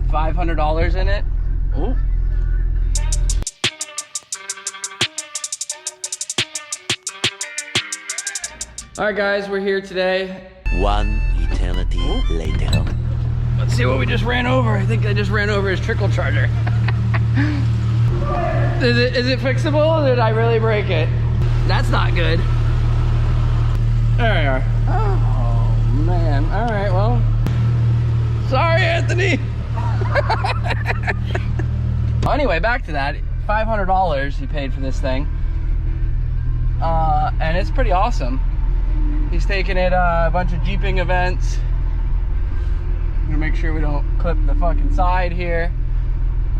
$500 in it. Ooh. All right, guys, we're here today. One eternity later. Let's see what we just ran over. I think I just ran over his trickle charger. Is it fixable, or did I really break it? That's not good. There we are. Oh, man. All right, well. Sorry, Anthony. Anyway, back to that. $500 he paid for this thing. And it's pretty awesome. He's taking it a bunch of Jeeping events. I'm gonna make sure we don't clip the fucking side here.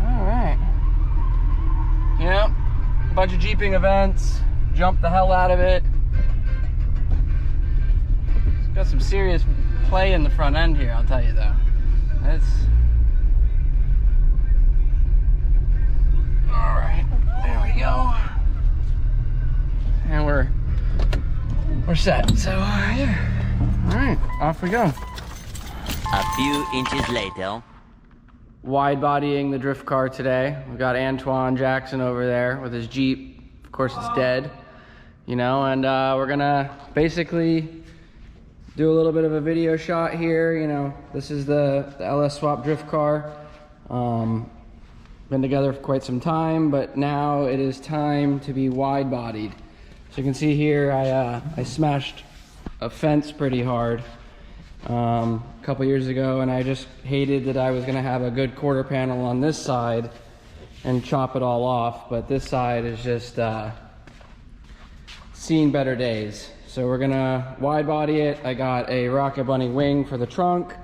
All right. Yep, a bunch of Jeeping events. Jumped the hell out of it. It's got some serious play in the front end here, I'll tell you though. It's... All right, there we go. And we're set, so yeah. All right, off we go. A few inches later. Wide bodying the drift car today. We've got Antoine Jackson over there with his Jeep. Of course it's dead, you know, and we're gonna basically do a little bit of a video shot here. You know, this is the LS Swap drift car. Been together for quite some time, but now it is time to be wide bodied. So you can see here, I smashed a fence pretty hard a couple years ago, and I just hated that I was gonna have a good quarter panel on this side and chop it all off, but this side is just seen better days. So we're gonna wide body it. I got a Rocket Bunny wing for the trunk.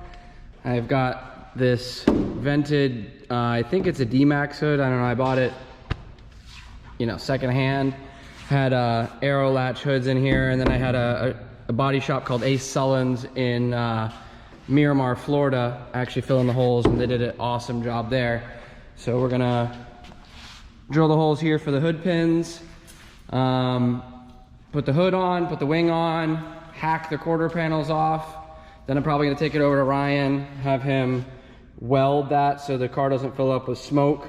I've got this vented, I think it's a D-Max hood, I don't know, I bought it, you know, secondhand. Had arrow latch hoods in here, and then I had a body shop called Ace Sullins in Miramar, Florida, actually filling the holes, and they did an awesome job there. So we're gonna drill the holes here for the hood pins, put the hood on, put the wing on, hack the quarter panels off. Then I'm probably gonna take it over to Ryan, have him weld that so the car doesn't fill up with smoke,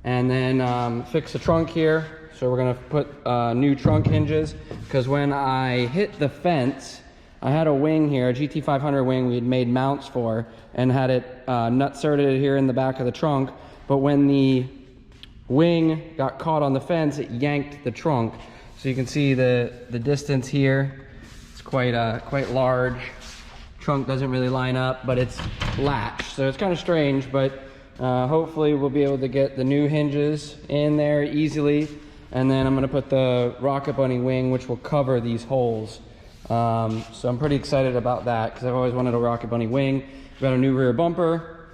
and then fix the trunk here. So we're gonna put new trunk hinges, because when I hit the fence, I had a wing here, a GT500 wing we had made mounts for, and had it nut-surted here in the back of the trunk. But when the wing got caught on the fence, it yanked the trunk. So you can see the distance here. It's quite large. Trunk doesn't really line up, but it's latched. So it's kind of strange, but hopefully we'll be able to get the new hinges in there easily. And then I'm gonna put the Rocket Bunny wing, which will cover these holes. So I'm pretty excited about that, because I've always wanted a Rocket Bunny wing. We've got a new rear bumper.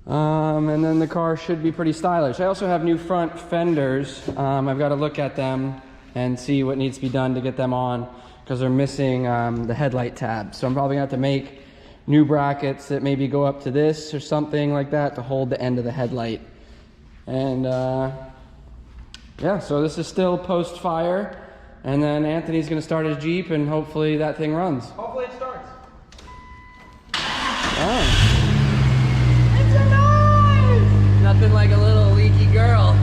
And then the car should be pretty stylish. I also have new front fenders. I've got to look at them and see what needs to be done to get them on, because they're missing the headlight tab. So I'm probably gonna have to make new brackets that maybe go up to this or something like that to hold the end of the headlight. And yeah, so this is still post-fire, and then Anthony's gonna start his Jeep, and hopefully that thing runs. Hopefully it starts. Oh. It's alive! Nothing like a little leaky girl.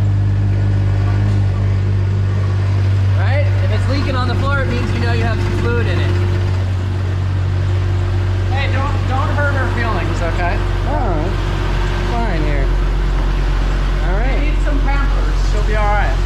Right? If it's leaking on the floor, it means you know you have some fluid in it. Hey, don't hurt her feelings, okay? Alright. Fine here. Alright. Need some Pampers. She'll be alright.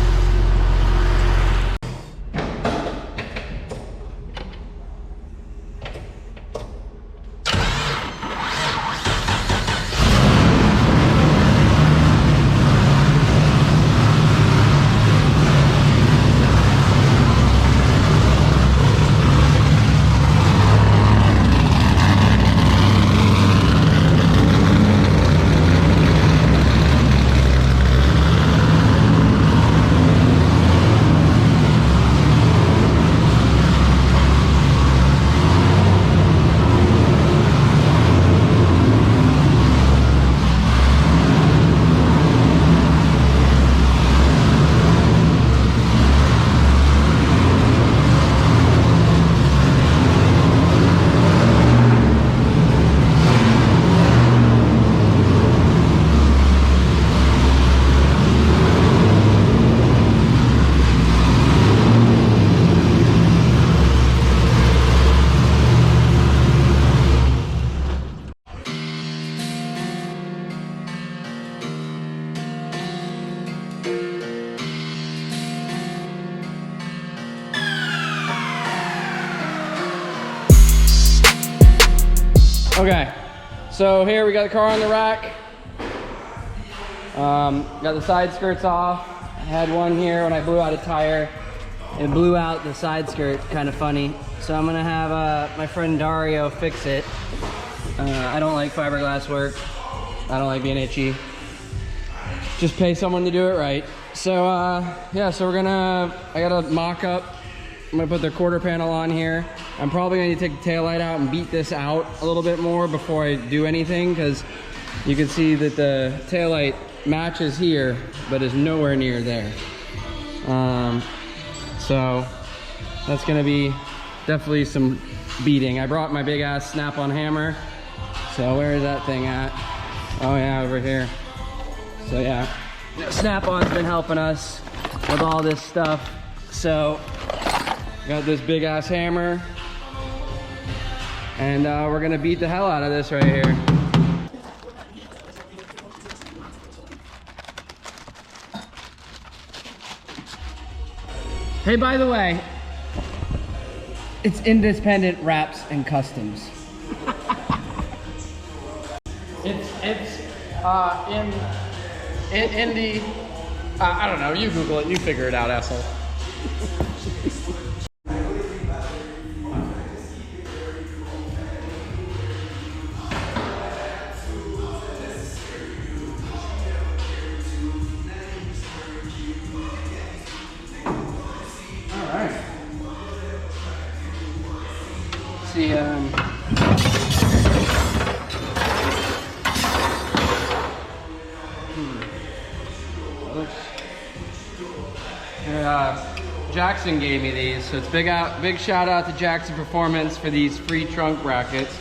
Okay, so here we got the car on the rack. Got the side skirts off. I had one here when I blew out a tire. It blew out the side skirt, kind of funny. So I'm gonna have my friend Dario fix it. I don't like fiberglass work. I don't like being itchy. Just pay someone to do it right. So yeah, so I got a mock up. I'm gonna put the quarter panel on here. I'm probably gonna need to take the taillight out and beat this out a little bit more before I do anything, because you can see that the taillight matches here, but is nowhere near there. So that's gonna be definitely some beating. I brought my big ass snap-on hammer. So where is that thing at? Oh yeah, over here. So yeah, snap-on's been helping us with all this stuff. So got this big ass hammer, and we're gonna beat the hell out of this right here. Hey, by the way, it's Independent Wraps and Customs. It's in Indy. I don't know. You Google it. You figure it out, asshole. See, Jackson gave me these, so it's big shout out to Jackson Performance for these free trunk brackets.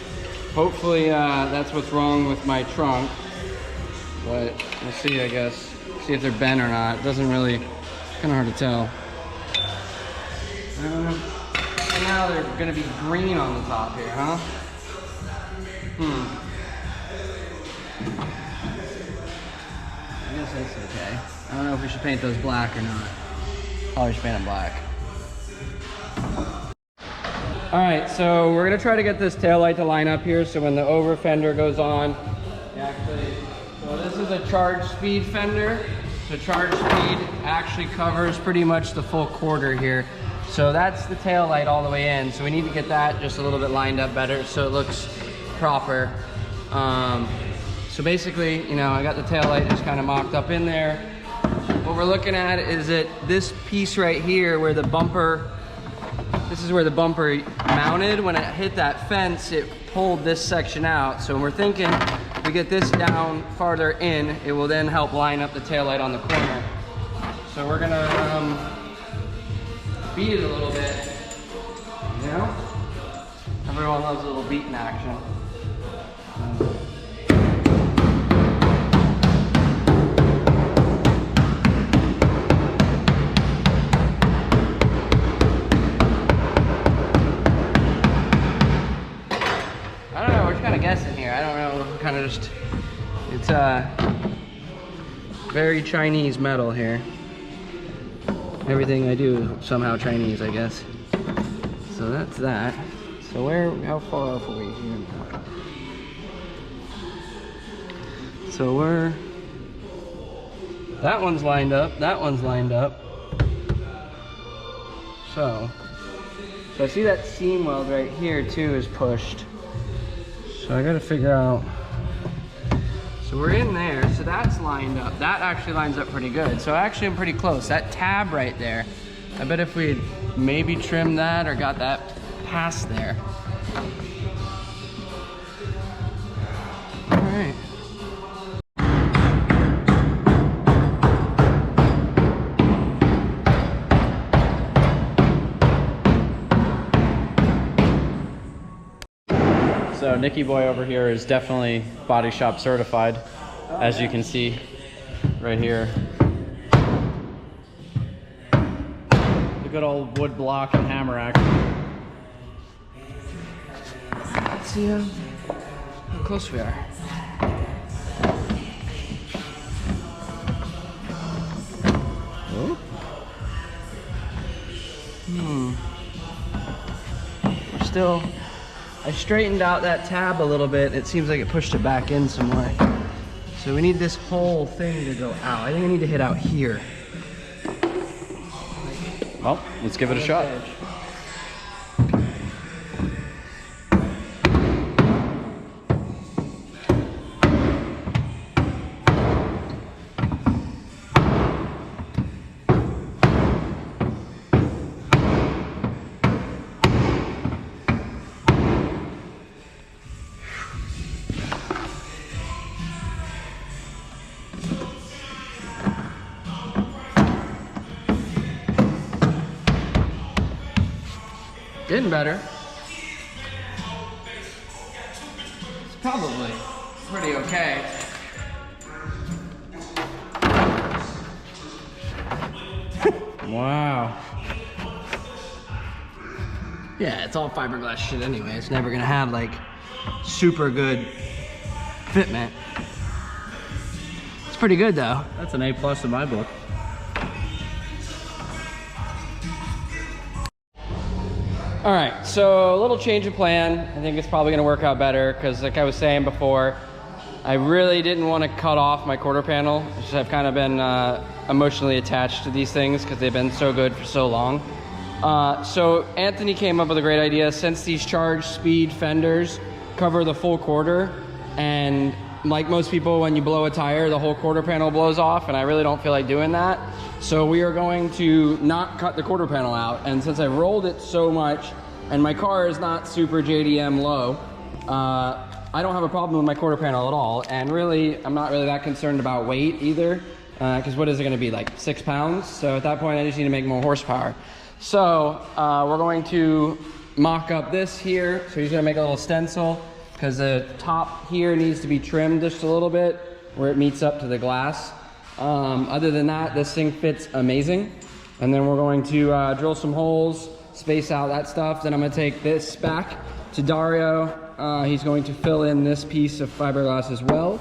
Hopefully that's what's wrong with my trunk, but we'll see, I guess. See if they're bent or not. It doesn't really, kind of hard to tell. And now they're gonna be green on the top here, huh? I guess that's okay. I don't know if we should paint those black or not. Probably should paint them black. All right, so we're gonna try to get this taillight to line up here so when the over fender goes on, so this is a charge speed fender. So charge speed actually covers pretty much the full quarter here. So that's the tail light all the way in. So we need to get that just a little bit lined up better so it looks proper. So basically, you know, I got the tail light just kind of mocked up in there. What we're looking at is that this piece right here where the bumper, this is where the bumper mounted. When it hit that fence, it pulled this section out. So we're thinking we get this down farther in, it will then help line up the tail light on the corner. So we're gonna beat it a little bit, you know? Everyone loves a little beating action. I don't know, we're kind of guessing here. I don't know, kind of just, it's very Chinese metal here. Everything I do somehow Chinese, I guess. So that's that. So how far off are we here now? So that one's lined up, that one's lined up. So I see that seam weld right here too is pushed. So I gotta figure out. So we're in there, so that's lined up. That actually lines up pretty good. So actually I'm pretty close. That tab right there, I bet if we had maybe trimmed that or got that past there. All right. So Nicky Boy over here is definitely body shop certified, as you can see right here. The good old wood block and hammer action. Let's see how close we are. Oh. We're I straightened out that tab a little bit. It seems like it pushed it back in some way. So we need this whole thing to go out. I think I need to hit out here. Well, let's give it a shot. Getting better. It's probably pretty okay. Wow. Yeah, it's all fiberglass shit anyway. It's never gonna have like super good fitment. It's pretty good though. That's an A+ in my book. All right, so a little change of plan. I think it's probably gonna work out better because like I was saying before, I really didn't want to cut off my quarter panel. It's just I've kind of been emotionally attached to these things because they've been so good for so long. So Anthony came up with a great idea. Since these charge speed fenders cover the full quarter, and like most people, when you blow a tire, the whole quarter panel blows off, and I really don't feel like doing that. So we are going to not cut the quarter panel out. And since I've rolled it so much, and my car is not super JDM low, I don't have a problem with my quarter panel at all. And really, I'm not really that concerned about weight either, because what is it gonna be, like 6 pounds? So at that point, I just need to make more horsepower. So we're going to mock up this here. So he's gonna make a little stencil, because the top here needs to be trimmed just a little bit where it meets up to the glass. Other than that, this thing fits amazing. And then we're going to drill some holes, space out that stuff. Then I'm gonna take this back to Dario. He's going to fill in this piece of fiberglass as well.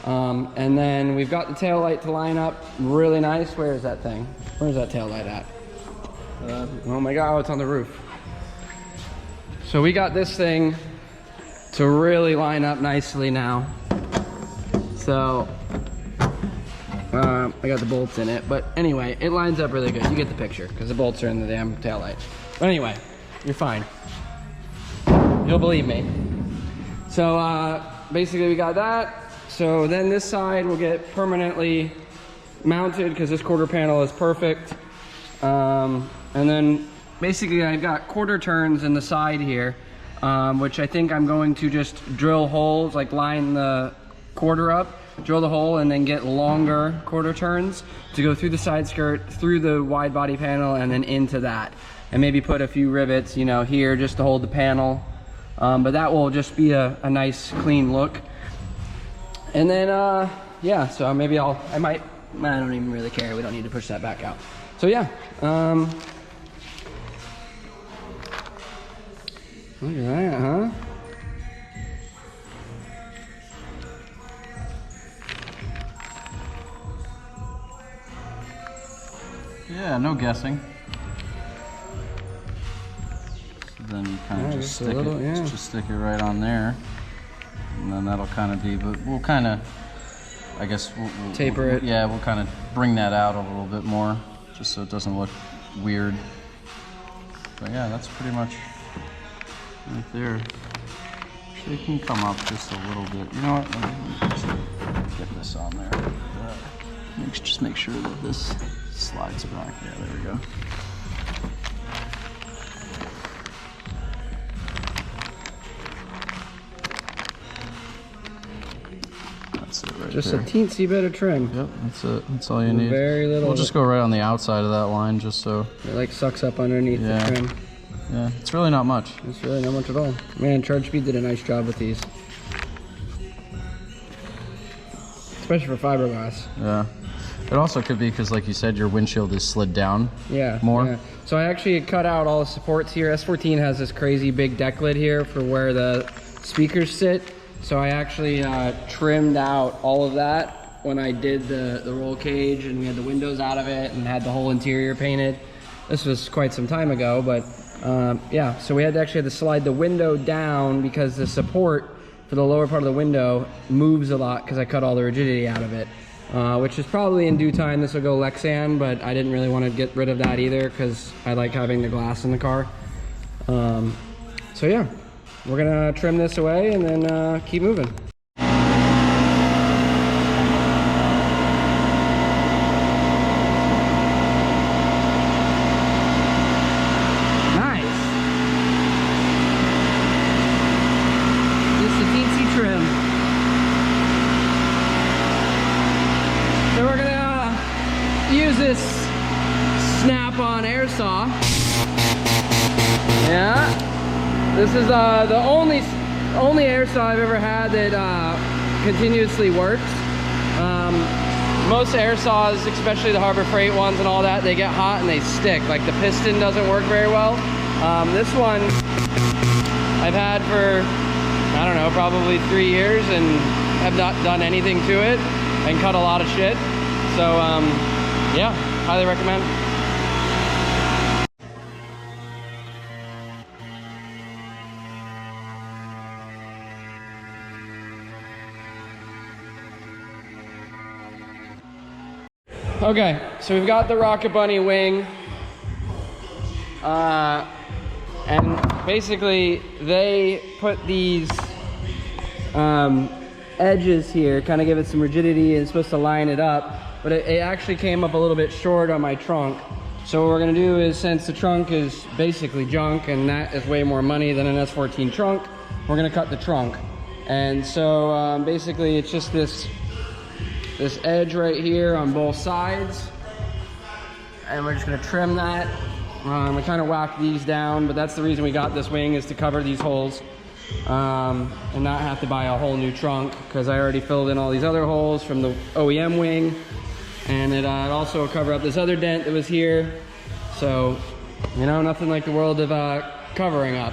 And then we've got the tail light to line up really nice. Where is that thing? Where's that tail light at? Oh my God, oh, it's on the roof. So we got this thing to really line up nicely now. So I got the bolts in it, but anyway, it lines up really good. You get the picture because the bolts are in the damn taillight. But anyway, you're fine. You'll believe me. So basically we got that. So then this side will get permanently mounted because this quarter panel is perfect. And then basically I've got quarter turns in the side here, which I think I'm going to just drill holes, like line the quarter up, drill the hole, and then get longer quarter turns to go through the side skirt, through the wide body panel, and then into that. And maybe put a few rivets, you know, here just to hold the panel. But that will just be a nice clean look. And then, yeah, so maybe I don't even really care. We don't need to push that back out. So yeah, look at that, huh? Yeah, no guessing. So then you kind of just stick it, just stick it right on there, and then that'll kind of be. But we'll kind of, I guess, we'll taper it. Yeah, we'll kind of bring that out a little bit more, just so it doesn't look weird. But yeah, that's pretty much right there. So you can come up just a little bit. You know what? Let me just get this on there. Just make sure that this slides back. Yeah, there we go. That's it right just there. A teensy bit of trim. Yep, that's it. That's all you need. Very little. We'll just go right on the outside of that line just so it like sucks up underneath the trim. Yeah, it's really not much. It's really not much at all. Man, Charge Speed did a nice job with these. Especially for fiberglass. Yeah. It also could be because, like you said, your windshield is slid down more. Yeah. So I actually cut out all the supports here. S14 has this crazy big deck lid here for where the speakers sit. So I actually trimmed out all of that when I did the roll cage, and we had the windows out of it and had the whole interior painted. This was quite some time ago, but Yeah, so we actually had to slide the window down because the support for the lower part of the window moves a lot because I cut all the rigidity out of it, which is probably in due time this will go Lexan, but I didn't really want to get rid of that either because I like having the glass in the car. So yeah, we're gonna trim this away and then keep moving. This snap-on air saw. Yeah, this is the only air saw I've ever had that continuously works. Most air saws, especially the Harbor Freight ones and all that, they get hot and they stick. Like the piston doesn't work very well. This one I've had for, I don't know, probably 3 years and have not done anything to it and cut a lot of shit. So yeah, highly recommend. Okay, so we've got the Rocket Bunny wing. And basically they put these edges here, kind of give it some rigidity, and it's supposed to line it up. But it actually came up a little bit short on my trunk. So what we're gonna do is, since the trunk is basically junk and that is way more money than an S14 trunk, we're gonna cut the trunk. And so basically it's just this edge right here on both sides. And we're just gonna trim that. We kind of whack these down, but that's the reason we got this wing, is to cover these holes. And not have to buy a whole new trunk, because I already filled in all these other holes from the OEM wing. And it also will cover up this other dent that was here. So, you know, nothing like the world of covering up.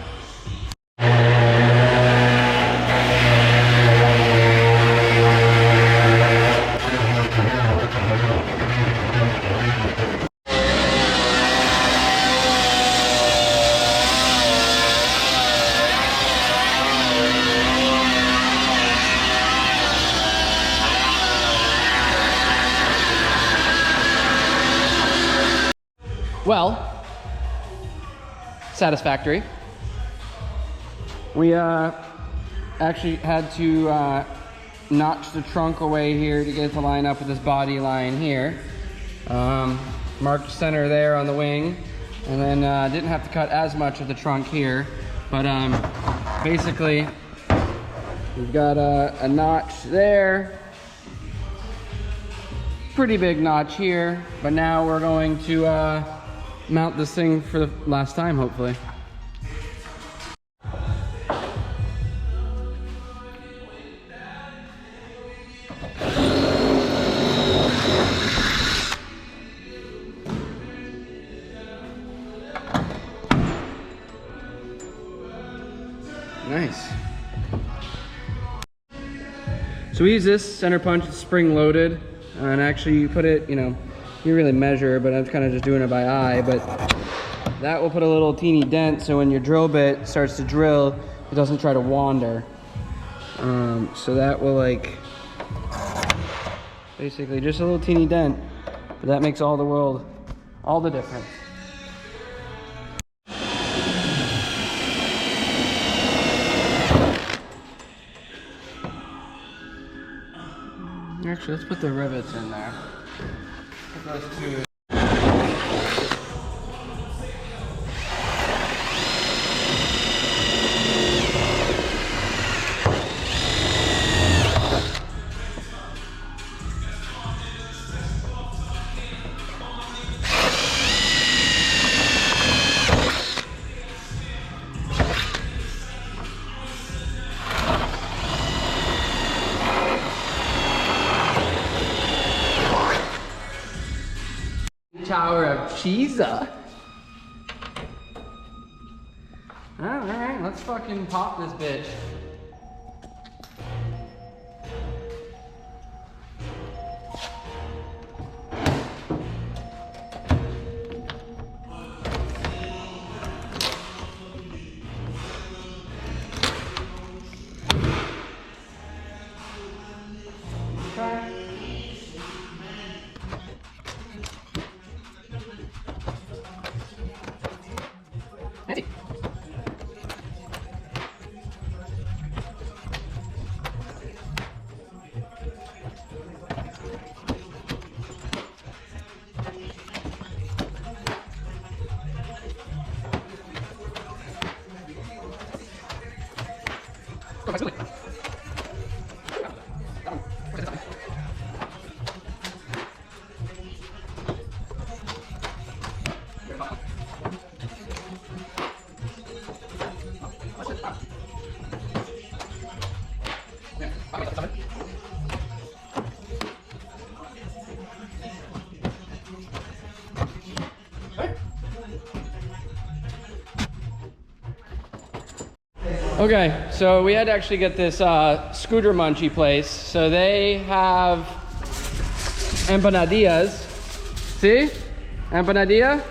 Well, satisfactory. We actually had to notch the trunk away here to get it to line up with this body line here. Marked center there on the wing, and then didn't have to cut as much of the trunk here. But basically, we've got a notch there. Pretty big notch here, but now we're going to mount this thing for the last time, hopefully. Nice. So we use this center punch, it's spring loaded, and actually you put it, you know, you really measure, but I'm kind of just doing it by eye. But that will put a little teeny dent, so when your drill bit starts to drill, it doesn't try to wander. So that will, like, basically just a little teeny dent, but that makes all the difference. Actually, let's put the rivets in there. Put those two. Tower of Jeezy. Alright, let's fucking pop this bitch. Okay, so we had to actually get this scooter munchie place. So they have empanadillas. See? Empanadilla?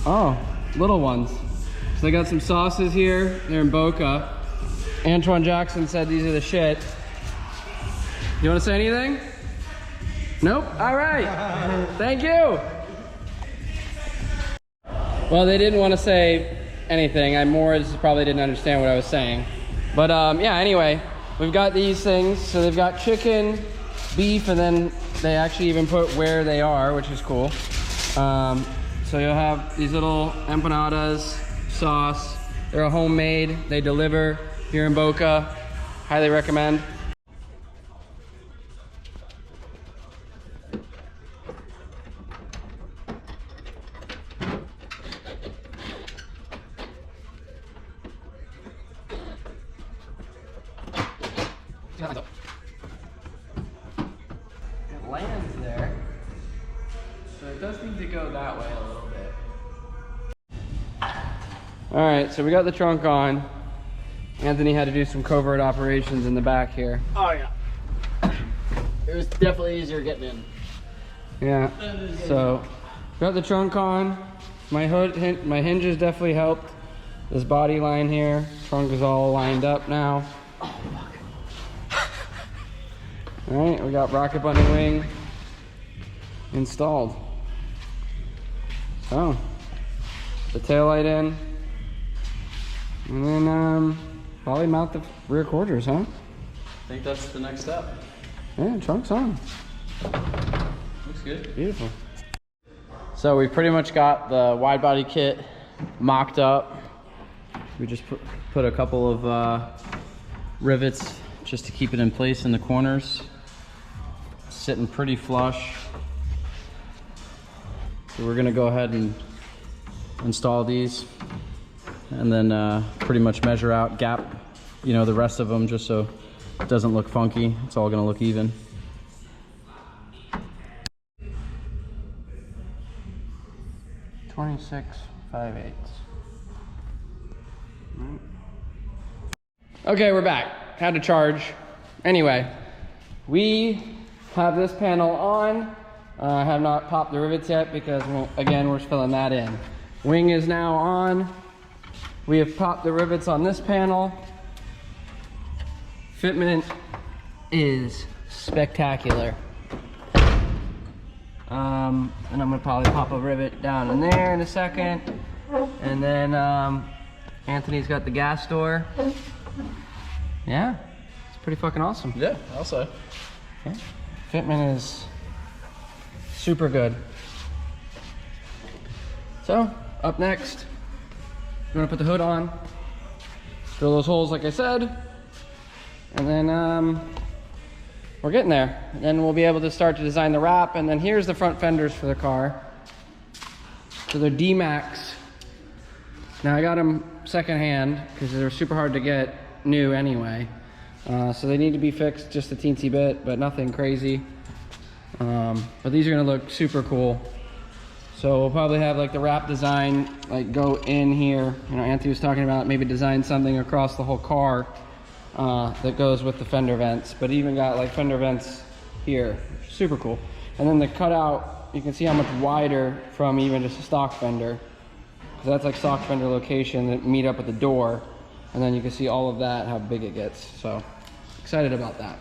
Oh, little ones. So they got some sauces here. They're in Boca. Antoine Jackson said these are the shit. You want to say anything? Nope? All right. Thank you. Well, they didn't want to say anything. I more just probably didn't understand what I was saying. But yeah, anyway, we've got these things. So they've got chicken, beef, and then they actually even put where they are, which is cool. So you'll have these little empanadas, sauce. They're a homemade. They deliver here in Boca. Highly recommend. It lands there, so it does need to go that way a little bit. All right, so we got the trunk on. Anthony had to do some covert operations in the back here. Oh yeah. It was definitely easier getting in. Yeah, so got the trunk on. My hinges definitely helped. This body line here, trunk is all lined up now. Oh fuck. All right, we got rocket bunny wing installed. So, the taillight in, and then probably mount the rear quarters, huh? I think that's the next step. Yeah, trunk's on. Looks good. Beautiful. So we pretty much got the wide body kit mocked up. We just put a couple of rivets just to keep it in place in the corners. Sitting pretty flush. So we're gonna go ahead and install these and then pretty much measure out gap, you know, the rest of them just so it doesn't look funky. It's all gonna look even. Okay, we're back. Had to charge. Anyway, we have this panel on. I have not popped the rivets yet because, well, again, we're filling that in. Wing is now on. We have popped the rivets on this panel. Fitment is spectacular. And I'm gonna probably pop a rivet down in there in a second. And then Anthony's got the gas door. Yeah, it's pretty fucking awesome. Yeah, I'll say. Yeah. Fitment is super good. So, up next, we're gonna put the hood on, drill those holes like I said, and then we're getting there. And then we'll be able to start to design the wrap, and then here's the front fenders for the car. So they're D-Max. Now I got them secondhand because they're super hard to get new anyway. So they need to be fixed just a teensy bit, but nothing crazy. But these are gonna look super cool. So we'll probably have like the wrap design like go in here. You know, Anthony was talking about maybe design something across the whole car that goes with the fender vents, but even got like fender vents here. Super cool. And then the cutout, you can see how much wider from even just a stock fender. Because that's like stock fender location that meet up at the door. And then you can see all of that, how big it gets. So excited about that.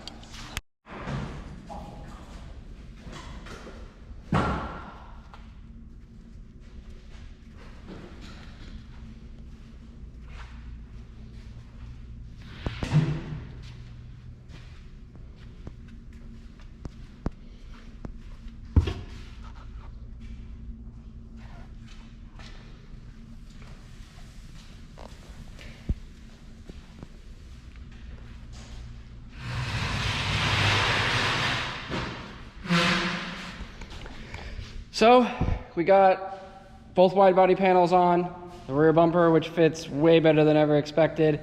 So we got both wide body panels on, the rear bumper, which fits way better than ever expected,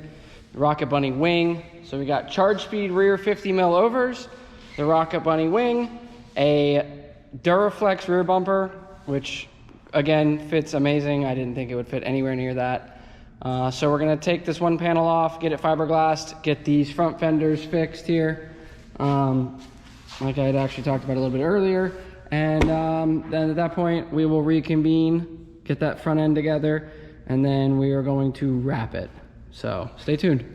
the Rocket Bunny wing. So we got charge speed rear 50 mil overs, the Rocket Bunny wing, a Duraflex rear bumper, which again fits amazing. I didn't think it would fit anywhere near that. So we're gonna take this one panel off, get it fiberglassed, get these front fenders fixed here, like I had actually talked about a little bit earlier. And then at that point, we will reconvene, get that front end together, and then we are going to wrap it. So stay tuned.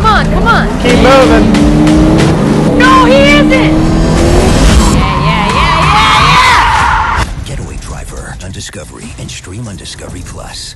Come on. Keep moving. No, he isn't. Yeah. Getaway Driver on Discovery and stream on Discovery Plus.